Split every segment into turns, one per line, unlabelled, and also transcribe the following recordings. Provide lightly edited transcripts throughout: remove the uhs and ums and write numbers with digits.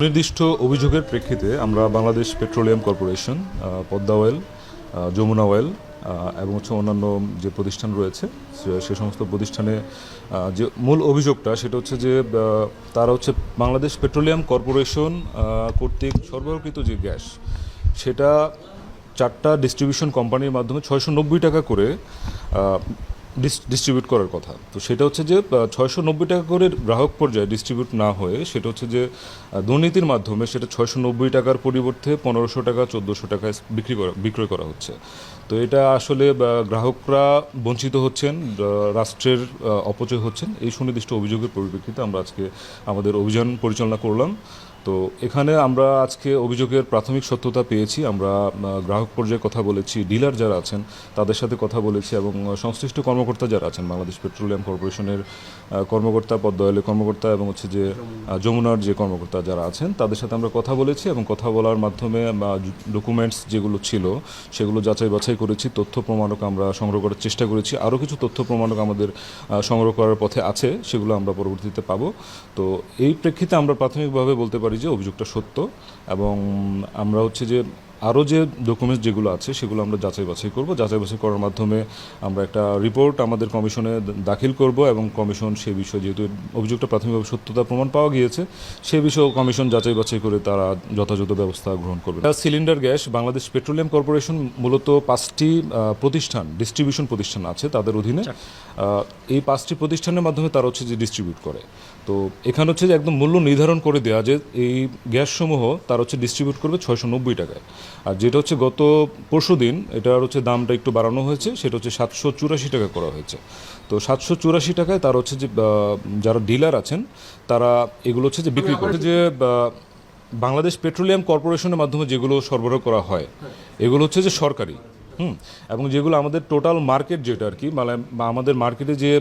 নির্দিষ্ট অভিযোগের প্রেক্ষিতে আমরা Bangladesh Petroleum Corporation, Padma Oil, Jamuna Oil এবং অন্যান্য যে প্রতিষ্ঠান রয়েছে সে সমস্ত প্রতিষ্ঠানে যে মূল অভিযোগটা সেটা হচ্ছে যে তারা বাংলাদেশ পেট্রোলিয়াম কর্পোরেশন কর্তৃক সরবরাহকৃত যে গ্যাস সেটা 4টা ডিস্ট্রিবিউশন কোম্পানির মাধ্যমে 690 টাকা করে ডিস্ট্রিবিউট করার কথা। তো সেটা হচ্ছে যে 690 টাকা করে গ্রাহক পর্যায়ে ডিস্ট্রিবিউট না হয়ে সেটা হচ্ছে যে দুর্নীতির মাধ্যমে সেটা 690 টাকার পরিবর্তে 1500 টাকা 1400 টাকায় বিক্রয় করা হচ্ছে। তো এটা আসলে গ্রাহকরা বঞ্চিত হচ্ছেন, রাষ্ট্রের অপচয় হচ্ছেন। এই সুনির্দিষ্ট অভিযোগের পরিপ্রেক্ষিতে আমরা আজকে আমাদের অভিযান পরিচালনা করলাম। তো এখানে আমরা আজকে অভিযোগের প্রাথমিক সত্যতা পেয়েছি। আমরা গ্রাহক পর্যায়ে কথা বলেছি, ডিলার যারা আছেন তাদের সাথে কথা বলেছি এবং সংশ্লিষ্ট কর্মকর্তা যারা আছেন বাংলাদেশ পেট্রোলিয়াম কর্পোরেশনের কর্মকর্তা, পদ্মা অয়েলের কর্মকর্তা এবং যে যমুনার যে কর্মকর্তা যারা আছেন তাদের সাথে আমরা কথা বলেছি এবং কথা বলার মাধ্যমে ডকুমেন্টস যেগুলো ছিল সেগুলো যাচাই বাছাই করেছি। তথ্য প্রমাণক আমরা সংগ্রহ করার চেষ্টা করেছি। আরও কিছু তথ্য প্রমাণক আমাদের সংগ্রহ করার পথে আছে, সেগুলো আমরা পরবর্তীতে পাবো। তো এই প্রেক্ষিতে আমরা প্রাথমিকভাবে বলতে পারি যে অভিযোগটা সত্য এবং আমরা যে আরও যে ডকুমেন্টস যেগুলো আছে সেগুলো আমরা যাচাই বাছাই করব। যাচাই বাছাই করার মাধ্যমে আমরা একটা রিপোর্ট আমাদের কমিশনে দাখিল করব এবং কমিশন সে বিষয়ে, যেহেতু অভিযোগটা প্রাথমিকভাবে সত্যতা প্রমাণ পাওয়া গিয়েছে, সে বিষয়েও কমিশন যাচাই বাছাই করে তারা যথাযথ ব্যবস্থা গ্রহণ করবে। Cylinder gas Bangladesh Petroleum corporation মূলত 5টি প্রতিষ্ঠান, ডিস্ট্রিবিউশন প্রতিষ্ঠান আছে তাদের অধীনে। এই 5টি প্রতিষ্ঠানের মাধ্যমে তারা যে ডিস্ট্রিবিউট করে। তো এখানে যে একদম মূল্য নির্ধারণ করে দেওয়া যে এই গ্যাসসমূহ তারা ডিস্ট্রিবিউট করবে 690 টাকায়। আর যেটা গত পরশু দিন এটার দামটা একটু বাড়ানো হয়েছে, সেটা 784 টাকা করা হয়েছে। তো 784 টাকায় তার যে যারা ডিলার আছেন তারা এগুলো যে বিক্রি করে। যে বাংলাদেশ পেট্রোলিয়াম কর্পোরেশনের মাধ্যমে যেগুলো সরবরাহ করা হয় এগুলো যে সরকারি, এবং যেগুলো আমাদের টোটাল মার্কেট যেটা আর কি, মানে আমাদের মার্কেটে যে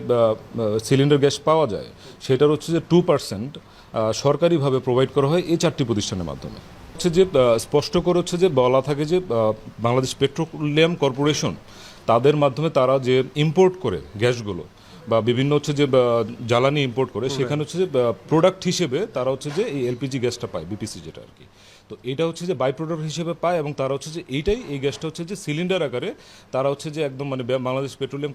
সিলিন্ডার গ্যাস পাওয়া যায় সেটার যে 2% সরকারিভাবে প্রোভাইড করা হয় এই 4টি প্রতিষ্ঠানের মাধ্যমে। যে স্পষ্ট করে যে বলা থাকে যে বাংলাদেশ পেট্রোলিয়াম কর্পোরেশন তাদের মাধ্যমে তারা যে ইম্পোর্ট করে গ্যাসগুলো বা বিভিন্ন যে জ্বালানি ইম্পোর্ট করে, সেখানে যে প্রোডাক্ট হিসেবে তারা যে এই এলপিজি গ্যাসটা পায়, বিপিসি যেটা আর কি। তো এটা যে বাই প্রোডাক্ট হিসেবে পায় এবং তারা যে এই গ্যাসটা যে সিলিন্ডার আকারে তারা যে একদম মানে বাংলাদেশ পেট্রোলিয়াম